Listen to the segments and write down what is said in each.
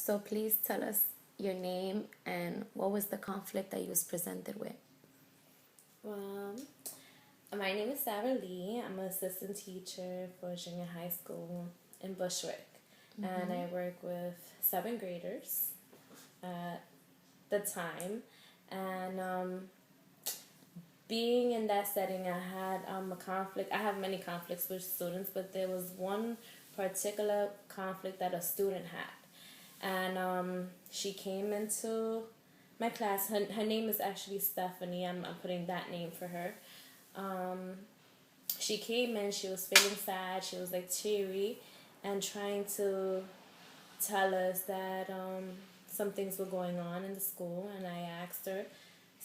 So please tell us your name and what was the conflict that you was presented with. Well, my name is Sarah Lee. I'm an assistant teacher for junior high school in Bushwick. And I work with 7th graders at the time. And being in that setting, I had a conflict. I have many conflicts with students, but there was one particular conflict that a student had. And she came into my class. Her name is actually Stephanie. I'm putting that name for her. She came in, she was feeling sad, she was like teary and trying to tell us that some things were going on in the school. And I asked her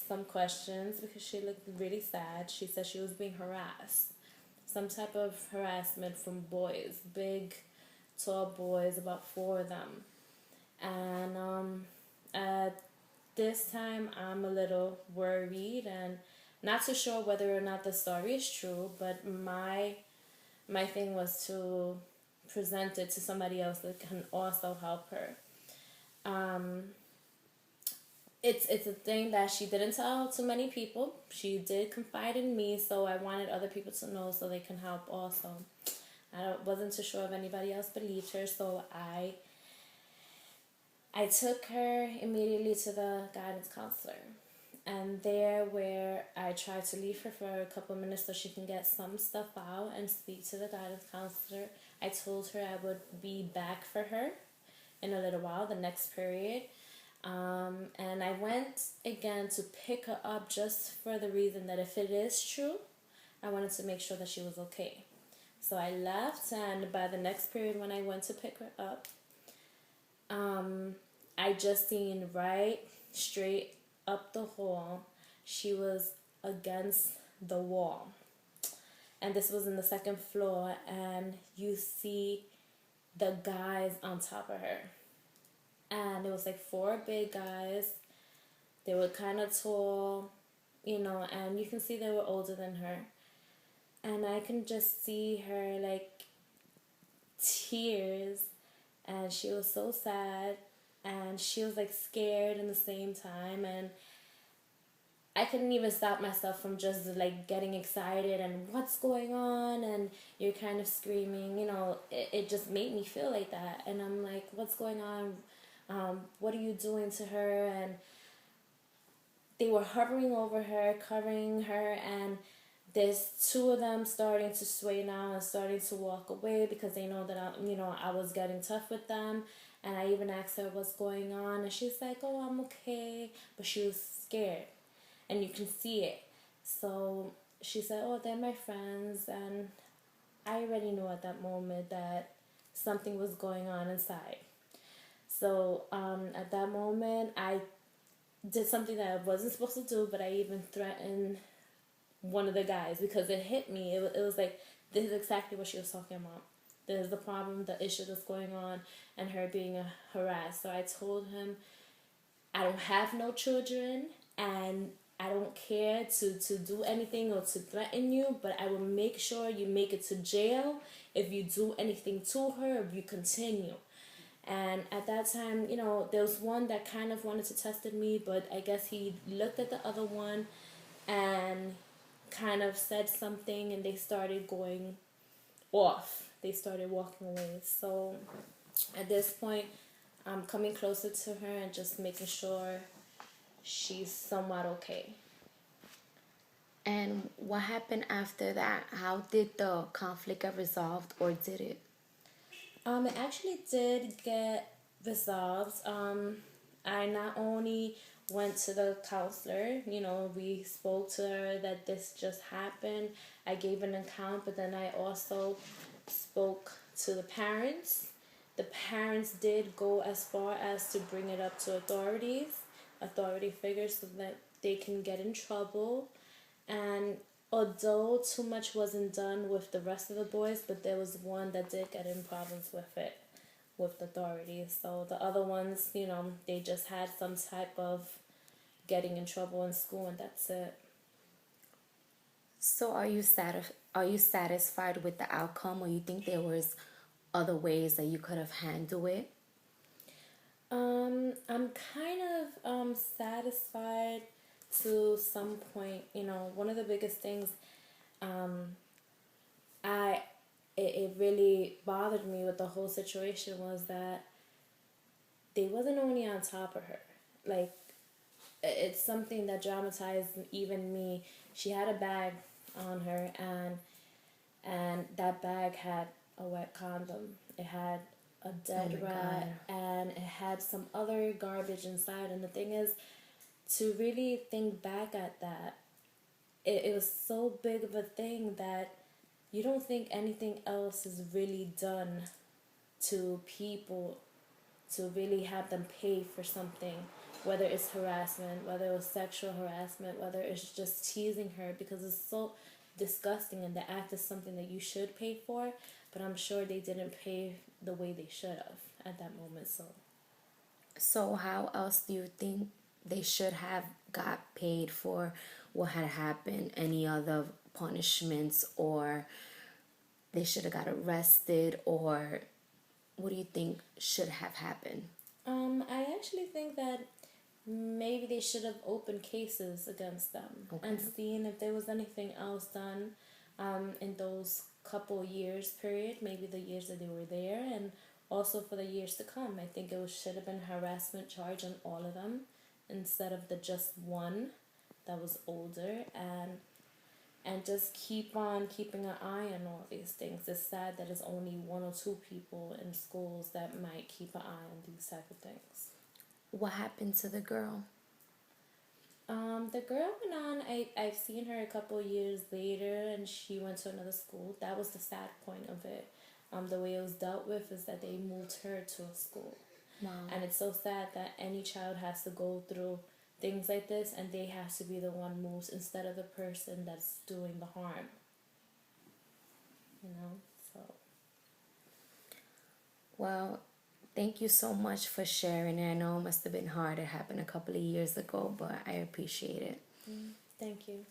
some questions because she looked really sad. She said she was being harassed, some type of harassment from boys, big, tall boys, about 4 of them. And at this time, I'm a little worried and not too sure whether or not the story is true, but my thing was to present it to somebody else that can also help her. It's a thing that she didn't tell to many people. She did confide in me, so I wanted other people to know so they can help also. Wasn't too sure if anybody else believed her, so I took her immediately to the guidance counselor. And there where I tried to leave her for a couple of minutes so she can get some stuff out and speak to the guidance counselor, I told her I would be back for her in a little while, the next period. And I went again to pick her up just for the reason that if it is true, I wanted to make sure that she was okay. So I left, and by the next period when I went to pick her up, I just seen right straight up the hall, she was against the wall. And this was in the 2nd floor, and you see the guys on top of her. And it was like 4 big guys. They were kind of tall, and you can see they were older than her. And I can just see her like tears, and she was so sad, and she was like scared in the same time. And I couldn't even stop myself from just like getting excited and what's going on, and you're kind of screaming, it just made me feel like that. And I'm like, what's going on? What are you doing to her? And they were hovering over her, covering her, and there's 2 of them starting to sway now and starting to walk away because they know that I was getting tough with them. And I even asked her what's going on, and she's like, oh, I'm okay, but she was scared, and you can see it. So she said, oh, they're my friends, and I already knew at that moment that something was going on inside. So at that moment, I did something that I wasn't supposed to do, but I even threatened one of the guys because it hit me. It was like, this is exactly what she was talking about. There's the problem, the issue that's going on, and her being harassed. So I told him, I don't have no children, and I don't care to do anything or to threaten you, but I will make sure you make it to jail if you do anything to her, if you continue. And at that time, there was one that kind of wanted to test me, but I guess he looked at the other one and kind of said something, and they started going off. They started walking away. So at this point, I'm coming closer to her and just making sure she's somewhat okay. And what happened after that? How did the conflict get resolved, or did it? It actually did get resolved. I not only went to the counselor, we spoke to her that this just happened. I gave an account, but then I also spoke to the parents. The parents did go as far as to bring it up to authority figures, so that they can get in trouble. And although too much wasn't done with the rest of the boys, but there was one that did get in problems with it, with the authorities. So the other ones, they just had some type of getting in trouble in school, and that's it. So are you satisfied with the outcome, or you think there was other ways that you could have handled it? I'm kind of satisfied to some point. You know, one of the biggest things um I it really bothered me with the whole situation was that they wasn't only on top of her. Like, it's something that dramatized even me. She had a bag on her, and that bag had a wet condom. It had a dead Oh my rat, God. and it had some other garbage inside. And the thing is, to really think back at that, it was so big of a thing that you don't think anything else is really done to people to really have them pay for something, whether it's harassment, whether it was sexual harassment, whether it's just teasing her, because it's so disgusting, and the act is something that you should pay for, but I'm sure they didn't pay the way they should have at that moment. So how else do you think they should have got paid for what had happened? Any other punishments, or they should have got arrested, or what do you think should have happened? I actually think that maybe they should have opened cases against them Okay. and seen if there was anything else done in those couple years period, maybe the years that they were there, and also for the years to come. I think should have been harassment charge on all of them instead of the just one that was older, and just keep on keeping an eye on all these things. It's sad that it's only one or two people in schools that might keep an eye on these type of things. What happened to the girl? The girl went on. I've seen her a couple years later, and she went to another school. That was the sad point of it. The way it was dealt with is that they moved her to a school, Wow. and it's so sad that any child has to go through things like this, and they have to be the one moves instead of the person that's doing the harm. You know, so. Well, thank you so much for sharing it. I know it must have been hard. It happened a couple of years ago, but I appreciate it. Thank you.